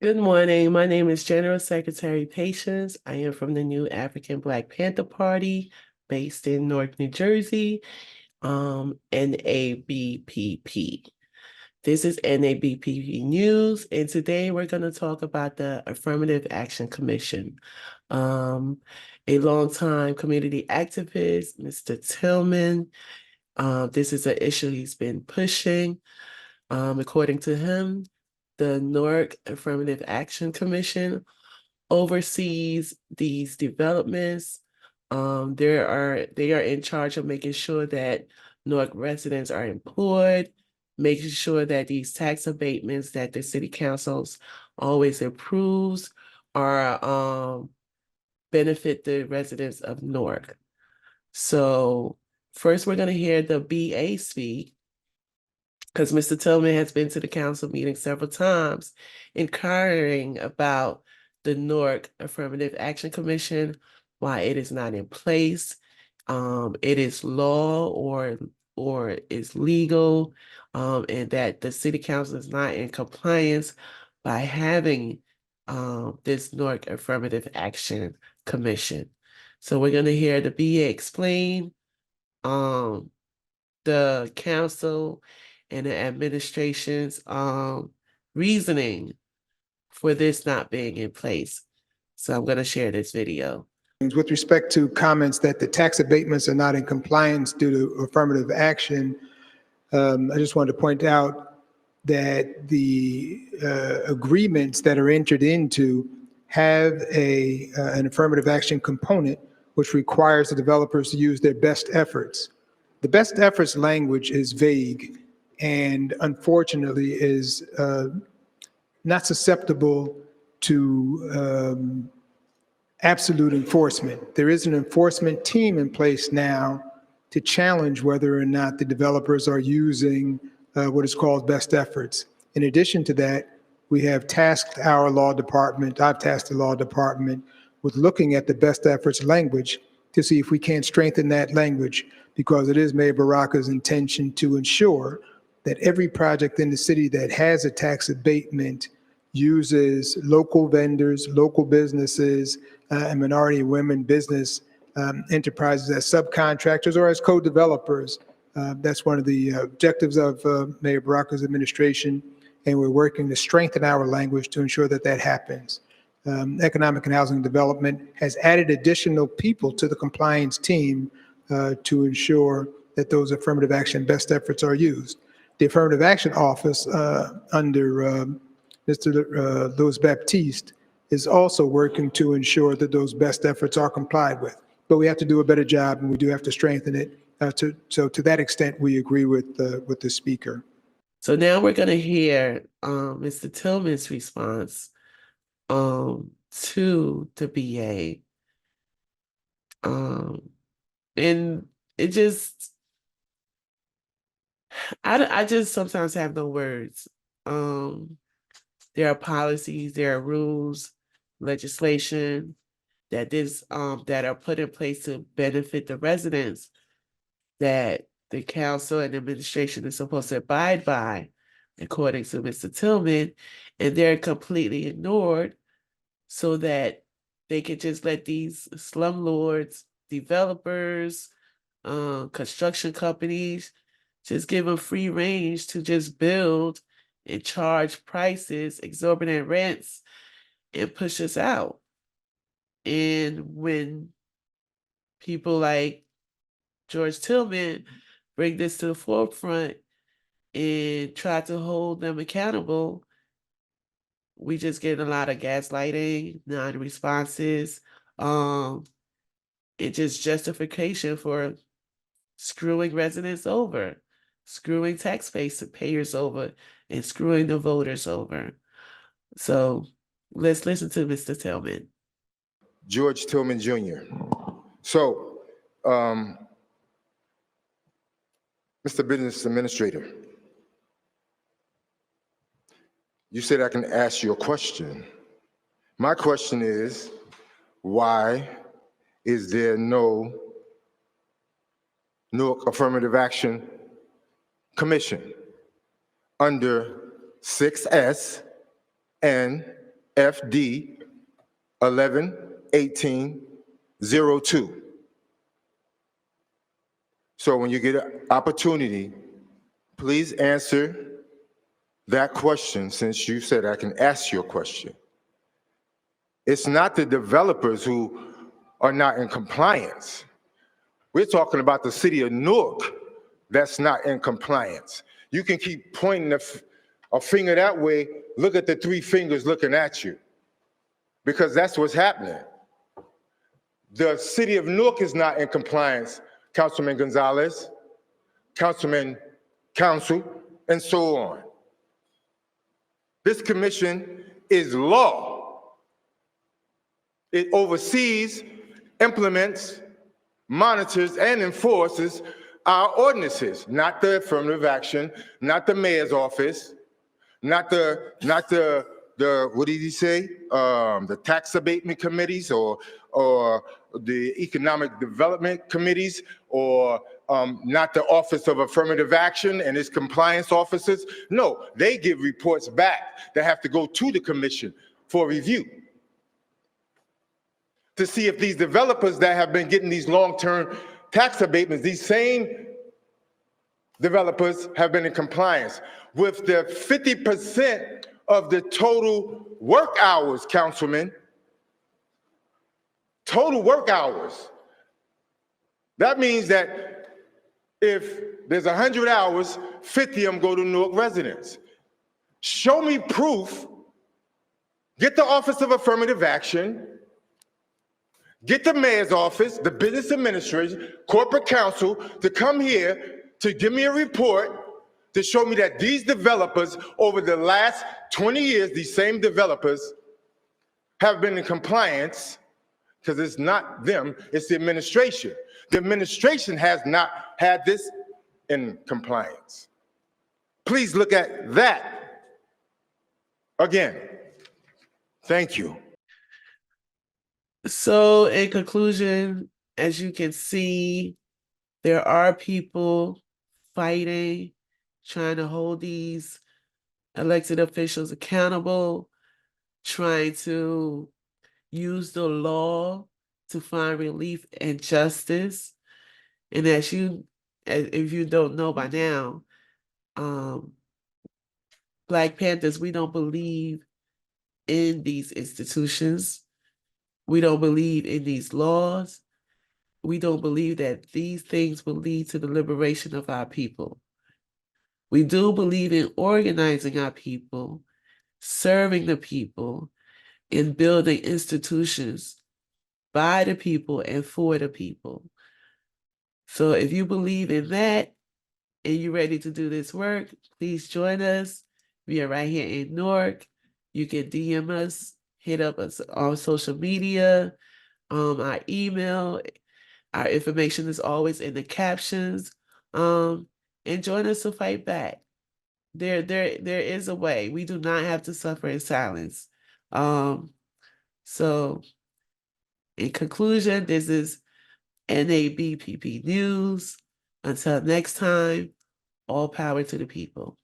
Good morning. My name is General Secretary Patience. I am from the new African Black Panther Party based in Newark, New Jersey, NABPP. This is NABPP News, and today we're going to talk about the Affirmative Action Commission. A longtime community activist, Mr. Tillman. This is an issue he's been pushing. According to him, the Newark Affirmative Action Commission oversees these developments. They are in charge of making sure that Newark residents are employed, making sure that these tax abatements that the city councils always approves are benefit the residents of Newark. So first we're going to hear the BA speak, because Mr. Tillman has been to the council meeting several times inquiring about the Newark Affirmative Action Commission, why it is not in place. It is law or is legal, and that the city council is not in compliance by having this Newark Affirmative Action Commission. So we're going to hear the BA explain the council and the administration's reasoning for this not being in place. So I'm going to share this video. With respect to comments that the tax abatements are not in compliance due to affirmative action, I just wanted to point out that the agreements that are entered into have an affirmative action component, which requires the developers to use their best efforts. The best efforts language is vague and unfortunately is not susceptible to absolute enforcement. There is an enforcement team in place now to challenge whether or not the developers are using what is called best efforts. In addition to that, we have tasked our law department, I've tasked the law department with looking at the best efforts language to see if we can't strengthen that language, because it is Mayor Baraka's intention to ensure that every project in the city that has a tax abatement uses local vendors, local businesses, and minority women business enterprises as subcontractors or as co-developers. That's one of the objectives of Mayor Baraka's administration, and we're working to strengthen our language to ensure that that happens. Economic and Housing Development has added additional people to the compliance team to ensure that those affirmative action best efforts are used. The Affirmative Action Office under Mr. Louis Baptiste is also working to ensure that those best efforts are complied with. But we have to do a better job, and we do have to strengthen it. So to that extent, we agree with the speaker. So now we're going to hear Mr. Tillman's response to the BA. And it just, I just sometimes have no words. There are policies, there are rules, legislation that that are put in place to benefit the residents that the council and administration is supposed to abide by, according to Mr. Tillman, and they're completely ignored so that they could just let these slumlords, developers, construction companies, just give them free range to just build and charge prices, exorbitant rents, and push us out. And when people like George Tillman bring this to the forefront and try to hold them accountable, we just get a lot of gaslighting, non-responses, and just justification for screwing residents over, screwing taxpayers over, and screwing the voters over. So let's listen to Mr. Tillman. George Tillman Jr. So, Mr. Business Administrator, you said I can ask you a question. My question is, why is there no Newark Affirmative Action Commission under 6S and FD 111802. So when you get an opportunity, please answer that question, since you said I can ask you a question. It's not the developers who are not in compliance. We're talking about the city of Newark that's not in compliance. You can keep pointing a finger that way. Look at the three fingers looking at you, because that's what's happening. The city of Newark is not in compliance, Councilman Gonzalez, Councilman Council, and so on. This commission is law. It oversees, implements, monitors, and enforces our ordinances, not the affirmative action, not the mayor's office, not the what did he say? The tax abatement committees or the economic development committees, or not the Office of Affirmative Action and its compliance officers. No, they give reports back that have to go to the commission for review to see if these developers that have been getting these long-term tax abatements, these same developers have been in compliance with the 50% of the total work hours, Councilman. Total work hours. That means that if there's 100 hours, 50 of them go to Newark residents. Show me proof. Get the Office of Affirmative Action, get the mayor's office, the business administration, corporate counsel to come here to give me a report to show me that these developers over the last 20 years, these same developers have been in compliance, because it's not them, it's the administration. The administration has not had this in compliance. Please look at that again. Thank you. So in conclusion, as you can see, there are people fighting, trying to hold these elected officials accountable, trying to use the law to find relief and justice. And if you don't know by now, Black Panthers, we don't believe in these institutions. We don't believe in these laws. We don't believe that these things will lead to the liberation of our people. We do believe in organizing our people, serving the people, and building institutions by the people and for the people. So if you believe in that and you're ready to do this work, please join us. We are right here in Newark. You can DM us, hit up us on social media, our email. Our information is always in the captions. And join us to fight back. There is a way. We do not have to suffer in silence. So in conclusion, this is NABPP News. Until next time, all power to the people.